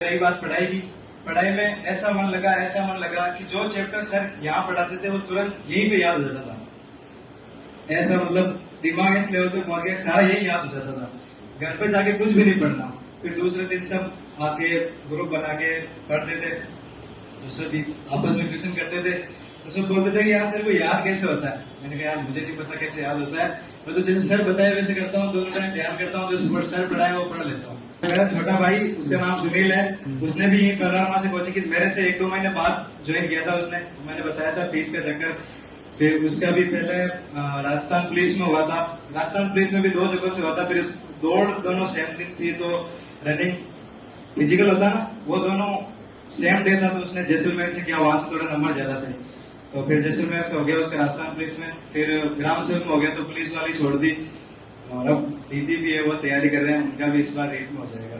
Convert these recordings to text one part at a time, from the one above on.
रही बात पढ़ाई की, पढ़ाई में ऐसा मन लगा कि जो चैप्टर सर यहाँ पढ़ाते थे वो तुरंत यहीं पे याद हो जाता था। ऐसा मतलब दिमाग इस लेवल पे पहुंच गया, सारा यही याद हो जाता था। घर पे जाके कुछ भी नहीं पढ़ना। फिर दूसरे दिन सब आके ग्रुप बना के पढ़ते थे, तो सब भी आपस में ट्यूशन करते थे। तो सब बोलते थे कि यार तेरे को याद कैसे होता है। मैंने कहा यार मुझे नहीं पता कैसे याद होता है, मैं तो जैसे सर बताए वैसे करता हूँ, दोनों टाइम ध्यान करता हूँ, जो सर पढ़ाए वो पढ़ लेता हूँ। मेरा छोटा भाई, उसका नाम सुनील है, उसने भी पैनोरमा से कोचिंग की, मेरे से 1-2 महीने बाद ज्वाइन किया था उसने। मैंने बताया था फीस का चक्कर। फिर उसका भी पहले राजस्थान पुलिस में हुआ था। राजस्थान पुलिस में भी 2 जगहों से हुआ था। फिर दौड़ दोनों सेम दिन थी, तो रनिंग फिजिकल होता ना, वो दोनों सेम डे था। तो उसने जैसलमेर से किया, वहां से थोड़ा नंबर ज्यादा थे, तो फिर जैसलमेर से हो गया उसका राजस्थान पुलिस में। फिर ग्राम सेवक में हो गया, तो पुलिस वाली छोड़ दी। और अब दीदी भी है, वो तैयारी कर रहे हैं, उनका भी इस बार रेट में हो जाएगा।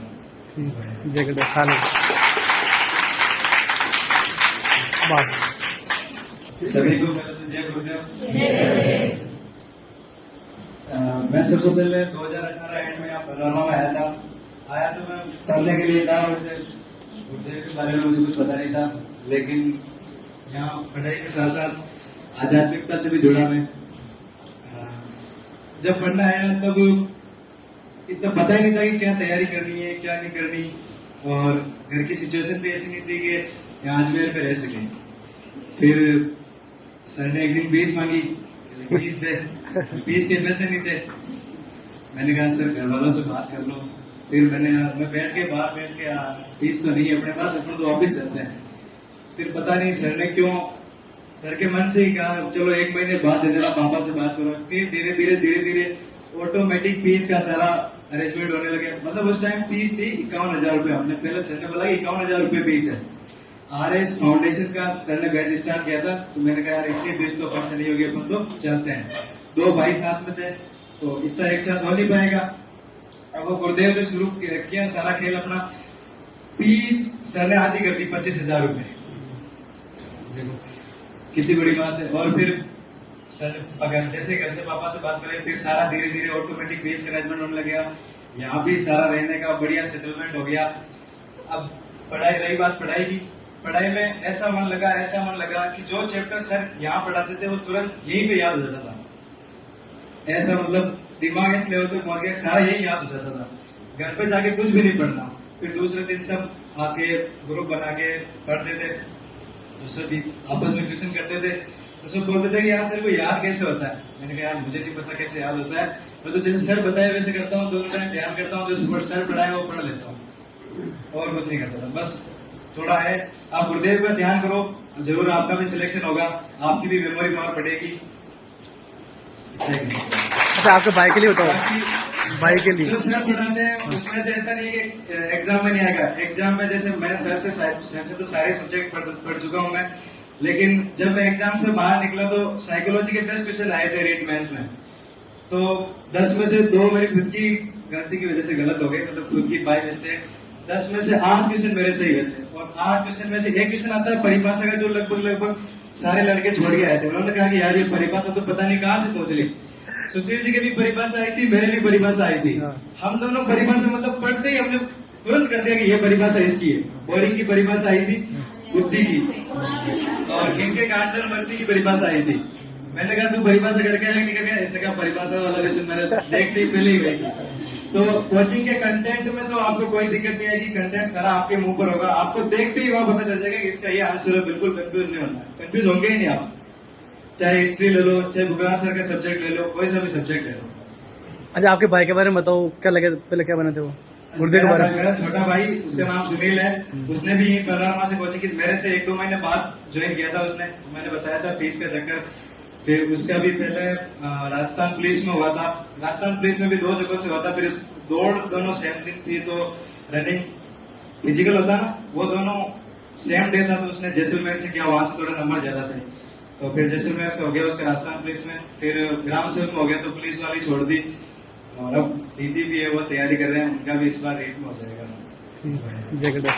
सभी को पहले तो जय गुरुदेव। मैं सबसे पहले 2018 एंड में यहाँ पैनोरमा में आया तो मैं पढ़ने के लिए था। गुरुदेव के बारे में मुझे कुछ पता नहीं था, लेकिन यहाँ पढ़ाई के साथ साथ आध्यात्मिकता से भी जुड़ा मैं। जब पढ़ना आया तब इतना पता ही नहीं था कि क्या तैयारी करनी है क्या नहीं करनी, और घर की सिचुएशन भी ऐसी नहीं थी कि यहाँ अजमेर में रह सके। फिर सर ने एक दिन फीस मांगी, फीस दे, फीस के पैसे नहीं थे। मैंने कहा सर घर वालों से बात कर लो। फिर मैं बैठ के बाहर बैठ के फीस तो नहीं है अपने पास, अपन तो ऑफिस चलते हैं। फिर पता नहीं सर ने क्यों, सर के मन से ही कहा चलो 1 महीने बाद दे देना, पापा से बात करो। फिर धीरे धीरे ऑटोमेटिक फीस का सारा अरेंजमेंट होने लगे। मतलब उस टाइम फीस थी 51,000 रुपए। हमने पहले सर ने बोला 51,000 रुपए फीस है। RS फाउंडेशन का सर ने बैच स्टार्ट किया था, तो मैंने कहा यार इतनी फीस तो खर्च नहीं होगी, अपन तो चलते हैं। 2 भाई साथ में थे, तो इतना एक साथ हो नहीं पाएगा। अब वो गुरुदेव ने शुरू किया सारा खेल अपना। फीस सर ने आधी कर दी, 25,000 रुपए। देखो कितनी बड़ी बात है। और फिर सर अगर जैसे घर से पापा से बात करें, फिर सारा धीरे ऑटोमेटिक फीस का अरेंजमेंट होने लग गया। यहाँ भी सारा रहने का बढ़िया सेटलमेंट हो गया। अब रही बात पढ़ाई की, पढ़ाई में ऐसा मन लगा कि जो चैप्टर सर यहाँ पढ़ाते थे वो तुरंत यहीं पे याद हो जाता था। ऐसा मतलब दिमाग इस लेवल पे पहुंच गया, सारा यही याद हो जाता था। घर पे जाके कुछ भी नहीं पढ़ना। फिर दूसरे दिन सब आके ग्रुप बना के पढ़ते थे, तो सब भी आपस में ट्यूशन करते थे। तो सब बोलते थे कि यार तेरे को याद कैसे होता है। मैंने कहा यार मुझे नहीं पता कैसे याद होता है, मैं तो जैसे सर बताए वैसे करता हूँ, दोनों टाइम ध्यान करता हूँ, जो सर पढ़ाए वो पढ़ लेता हूँ, और कुछ नहीं करता था। बस थोड़ा है, आप गुरुदेव का ध्यान करो, जरूर आपका भी सिलेक्शन होगा, आपकी भी मेमोरी पावर बढ़ेगी। अच्छा, आपके भाई के लिए होता है? भाई के लिए जो सर पढ़ाते हैं उसमें से ऐसा नहीं है कि एग्जाम में नहीं आएगा। एग्जाम में जैसे मैं सर से तो सारे सब्जेक्ट पढ़ चुका हूँ मैं, लेकिन जब मैं एग्जाम से बाहर निकला तो साइकोलॉजी के 10 क्वेश्चन आए थे रीट मेंस में। तो 10 में से 2 मेरी खुद की गलती की वजह से गलत हो गए, मतलब खुद की बाय मिस्टेक। 10 में से 8 क्वेश्चन मेरे सही हुए थे, और 8 क्वेश्चन में से एक क्वेश्चन आता है परिभाषा का, जो लगभग सारे लड़के छोड़ के आए थे। उन्होंने कहा कि यार ये परिभाषा तो पता नहीं कहाँ से पहुंच ली। सुशील जी की भी परिभाषा आई थी, मेरे भी परिभाषा आई थी। हम दोनों परिभाषा मतलब पढ़ते ही हमने तुरंत कर दिया कि ये परिभाषा इसकी है। बोरिंग की परिभाषा आई थी, बुद्धि की, और किनके गार्डनर मर्ती की परिभाषा आई थी। मैंने कहा तू परिभाषा करके आया नहीं करके, इसने कहा परिभाषा वाला क्वेश्चन मैंने देखते ही पहले ही गई। तो कोचिंग के कंटेंट में तो आपको कोई दिक्कत नहीं आएगी, कंटेंट सारा आपके मुंह पर होगा, आपको देखते ही वहां पता चल जाएगा कि इसका ये आंसर है। बिल्कुल कंफ्यूज नहीं होना, कंफ्यूज होंगे ही नहीं आप। चाहे हिस्ट्री ले लो, चाहे बुकरा सर का सब्जेक्ट ले लो, कोई सा भी सब्जेक्ट ले लो। अच्छा, आपके भाई के बारे में बताओ, क्या लगे पहले, क्या बने थे वो गुरुदेव के बारे में? मेरा छोटा भाई, उसका नाम सुनील है, उसने भी पैनोरमा से कोचिंग की, मेरे से 1-2 महीने बाद ज्वाइन किया था उसने। मैंने बताया था फीस का चक्कर। फिर उसका भी पहले राजस्थान पुलिस में हुआ था। राजस्थान पुलिस में भी 2 जगहों से हुआ था। फिर दौड़ दोनों सेम दिन थी, तो रनिंग फिजिकल होता ना, वो दोनों सेम डे था। तो उसने जैसलमेर से किया, वहां से थोड़ा नंबर ज्यादा थे, तो फिर जैसलमेर से हो गया उसका राजस्थान पुलिस में। फिर ग्राम सेवक में हो गया, तो पुलिस वाली छोड़ दी। और अब दीदी भी है, वो तैयारी कर रहे हैं, उनका भी इस बार रेट में हो जाएगा। जय गुरुदेव।